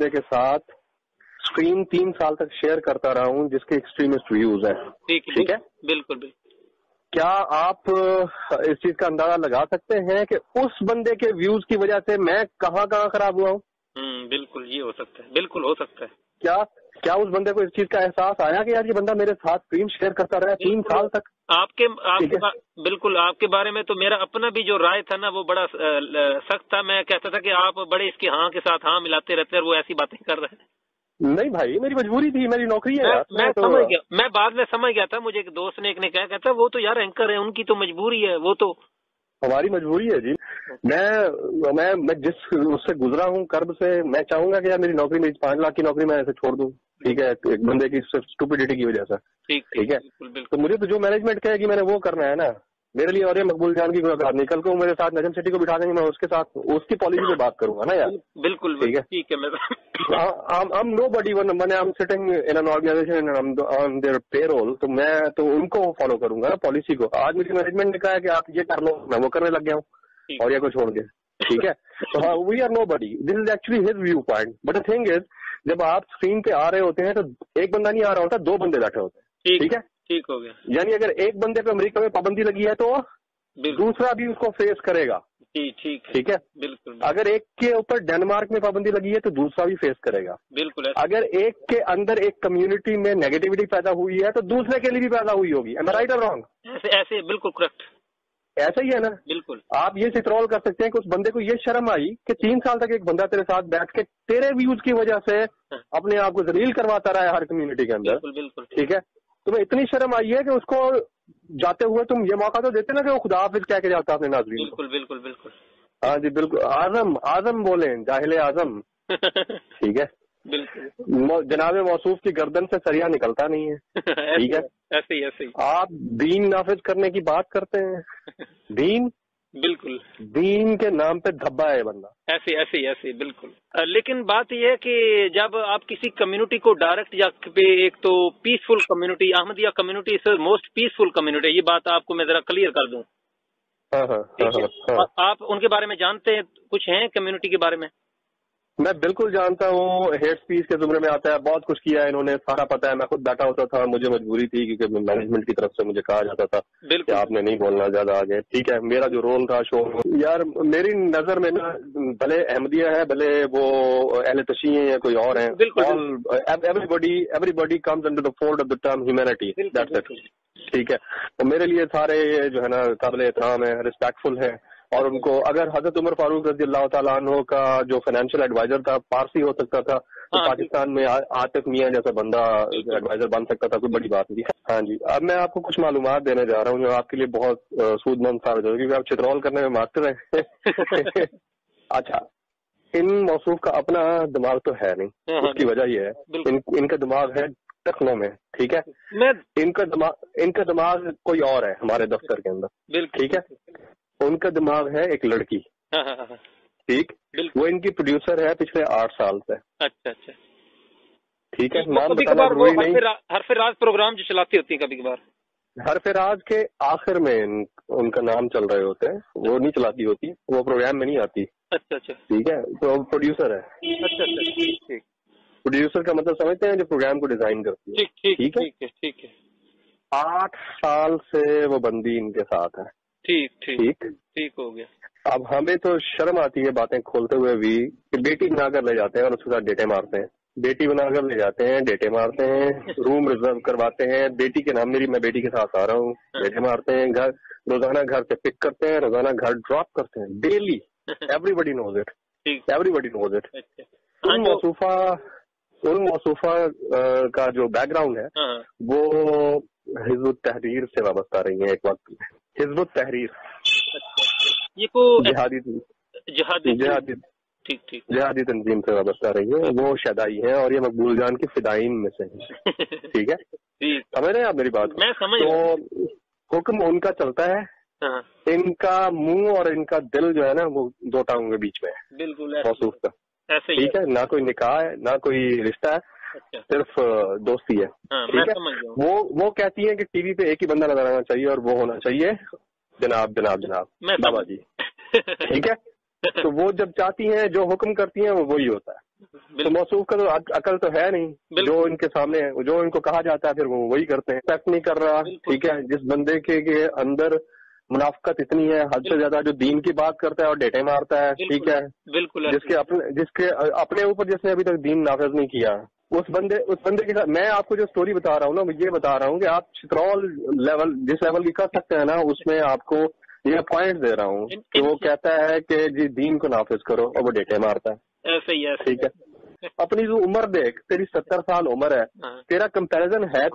बंदे के साथ स्क्रीन 3 साल तक शेयर करता रहा हूँ जिसके एक्सट्रीमिस्ट व्यूज है। ठीक है, बिल्कुल बिल्कुल। क्या आप इस चीज का अंदाजा लगा सकते हैं कि उस बंदे के व्यूज की वजह से मैं कहाँ खराब हुआ हूँ? बिल्कुल, ये हो सकता है, बिल्कुल हो सकता है। क्या उस बंदे को इस चीज का एहसास आया कि यार ये बंदा मेरे साथ स्क्रीन शेयर करता रहा 3 साल तक? आपके बिल्कुल, आपके बारे में तो मेरा अपना भी जो राय था ना वो बड़ा सख्त था। मैं कहता था कि आप बड़े इसके हाँ के साथ हाँ मिलाते रहते हैं और वो ऐसी बातें कर रहे हैं। नहीं भाई, मेरी मजबूरी थी, मेरी नौकरी है यार। मैं समझ गया, मैं बाद में समझ गया था। मुझे एक दोस्त ने कहता वो तो यार एंकर है, उनकी तो मजबूरी है, वो तो हमारी मजबूरी है जी। मैं जिस उससे गुजरा हूँ कर्ब से, मैं चाहूंगा कि यार मेरी नौकरी, मेरी 5 लाख की नौकरी मैं ऐसे छोड़ दूं। ठीक है, एक बंदे की स्टूपिडिटी की वजह से। ठीक है, तो मुझे तो जो मैनेजमेंट कहे कि मैंने वो करना है ना, मेरे लिए। और ये मकबूल जान की कोई बात नहीं, कल को मेरे साथ नजम सिटी को बिठा देंगे, मैं उसके साथ उसकी पॉलिसी पे बात करूंगा ना यार। बिल्कुल ठीक है। I'm nobody when I'm sitting in an organization and I'm on their payroll, तो मैं तो उनको फॉलो करूंगा ना पॉलिसी को। आज मेरी मैनेजमेंट ने कहा है कि आप ये कर लो, मैं वो करने लग गया हूँ और ये को छोड़ के। ठीक है, तो हाँ, we are nobody, this is actually his viewpoint. But the thing is, जब आप स्क्रीन पे आ रहे होते हैं तो एक बंदा नहीं आ रहा होता, 2 बंदे बैठे होते हैं। ठीक है, ठीक हो गया। यानी अगर एक बंदे पे अमेरिका में पाबंदी लगी है तो दूसरा भी उसको फेस करेगा। ठीक है, बिल्कुल। अगर एक के ऊपर डेनमार्क में पाबंदी लगी है तो दूसरा भी फेस करेगा। बिल्कुल। अगर एक के अंदर एक कम्युनिटी में नेगेटिविटी पैदा हुई है तो दूसरे के लिए भी पैदा हुई होगी। एम आई राइट और रॉन्ग? ऐसे बिल्कुल करेक्ट, ऐसा ही है ना। बिल्कुल। आप ये सिट्रोल कर सकते हैं कि उस बंदे को ये शर्म आई कि 3 साल तक एक बंदा तेरे साथ बैठ के तेरे व्यूज की वजह से अपने आप को जलील करवाता रहा है हर कम्युनिटी के अंदर। बिल्कुल। ठीक है, तुम्हें इतनी शर्म आई है कि उसको जाते हुए तुम ये मौका तो देते ना कि वो खुदा हाफिज कह के जाता अपने नाज़रीन को। बिल्कुल। हाँ जी बिल्कुल, आजम बोले, जाहिल आजम। ठीक है, बिल्कुल। जनाब मौसूफ की गर्दन से सरिया निकलता नहीं है। ठीक है, ऐसे ही आप दीन नाफिज करने की बात करते हैं। बिल्कुल, दीन के नाम पे धब्बा है बंदा। ऐसे बिल्कुल। लेकिन बात यह है कि जब आप किसी कम्युनिटी को डायरेक्ट या पे, एक तो peaceful community, Ahmadiyya community is most peaceful community, ये बात आपको मैं जरा क्लियर कर दूं। हाँ। आप उनके बारे में जानते हैं, कुछ हैं कम्युनिटी के बारे में? मैं बिल्कुल जानता हूँ, हेट स्पीच के जुमरे में आता है, बहुत कुछ किया है इन्होंने, सारा पता है। मैं खुद बैठा होता था, मुझे मजबूरी थी क्योंकि मैनेजमेंट की तरफ से मुझे कहा जाता था कि आपने नहीं बोलना ज्यादा आगे। ठीक है, मेरा जो रोल था शो यार, मेरी नजर में ना, भले अहमदिया है, भले वो अहले तशी है या कोई और है, everybody comes under the fold of the term humanity, that's it. ठीक है, तो मेरे लिए सारे जो है ना काबिल एहतराम है, रिस्पेक्टफुल है। और उनको, अगर हजरत उमर फारूक रज़ी अल्लाह तआला अन्हु का जो फाइनेंशियल एडवाइजर था पारसी हो सकता था, तो पाकिस्तान में आतिफ मियां जैसा बंदा एडवाइजर बन सकता था, कोई बड़ी बात नहीं। हाँ जी, अब मैं आपको कुछ मालूमात देने जा रहा हूँ जो आपके लिए बहुत सूदमंद साबित होगी, क्योंकि आप चित्रौल करने में मास्टर हैं। अच्छा, इन मौसूफ का अपना दिमाग तो है नहीं, उसकी वजह यह है इनका दिमाग है टखनों में। ठीक है, इनका दिमाग कोई और है हमारे दफ्तर के अंदर। ठीक है, उनका दिमाग है एक लड़की। ठीक, वो इनकी प्रोड्यूसर है पिछले 8 साल से। अच्छा। ठीक है, नाम बताना जरूरी नहीं। हरफराज प्रोग्राम जो चलाती होती है कभी कभार, हरफराज के आखिर में उनका नाम चल रहे होते हैं, वो नहीं चलाती होती, वो प्रोग्राम में नहीं आती। अच्छा। ठीक है, तो प्रोड्यूसर है। अच्छा। ठीक। प्रोड्यूसर का मतलब समझते हैं, जो प्रोग्राम को डिजाइन करती है। ठीक है। 8 साल से वो बंदी इनके साथ है। ठीक हो गया। अब हमें तो शर्म आती है बातें खोलते हुए भी कि बेटी बनाकर ले जाते हैं और उसके साथ डेटे मारते हैं। बेटी बनाकर ले जाते हैं, डेटे मारते हैं, रूम रिजर्व करवाते हैं बेटी के नाम, मैं बेटी के साथ आ रहा हूँ, डेटे मारते हैं, घर रोजाना घर से पिक करते हैं, रोजाना घर ड्रॉप करते हैं, डेली। Everybody knows it. उन मौसूफा का जो बैकग्राउंड है वो हिज़्ब तहरीर से वाबस्ता रही है एक वक्त में। हिज़्ब तहरीर ये को जिहादी तंजीम से वाबस्ता रही है। वो शदाई है और ये मकबूल जान की फिदाइन में से है। ठीक है, समझ रहे हैं आप मेरी बात? मैं समझ। तो हुक्म उनका चलता है, इनका मुंह और इनका दिल जो है ना वो 2 टांगों के बीच में है। बिल्कुल मौसूफ का। ठीक है, ना कोई निकाह है, ना कोई रिश्ता है, सिर्फ दोस्ती है। ठीक है, वो कहती है कि टीवी पे एक ही बंदा नजर आना चाहिए और वो होना चाहिए जनाब बाबा जी। ठीक है, तो वो जब चाहती हैं, जो हुक्म करती हैं वो वही होता है। तो मौसूफ का तो अकल तो है नहीं, जो इनके सामने है, जो इनको कहा जाता है फिर वो वही करते हैं। एक्सेप्ट नहीं कर रहा, ठीक है। जिस बंदे के अंदर मुनाफकत इतनी है हद से ज्यादा, जो दीन की बात करता है और डेटे मारता है, ठीक है, बिल्कुल। जिसके अपने ऊपर जिसने अभी तक दीन नाफिज नहीं किया, उस बंदे के साथ मैं आपको जो स्टोरी बता रहा हूँ ना, ये बता रहा हूँ कि आप चित्रौल लेवल जिस लेवल की कर सकते हैं ना, उसमें आपको ये पॉइंट दे रहा हूँ कि वो कहता है कि जी दीन को नाफिज करो और वो डेटे मारता है। ऐसे ही है, ठीक है। अपनी जो उम्र देख, तेरी 70 साल उम्र है, तेरा कंपैरिजन है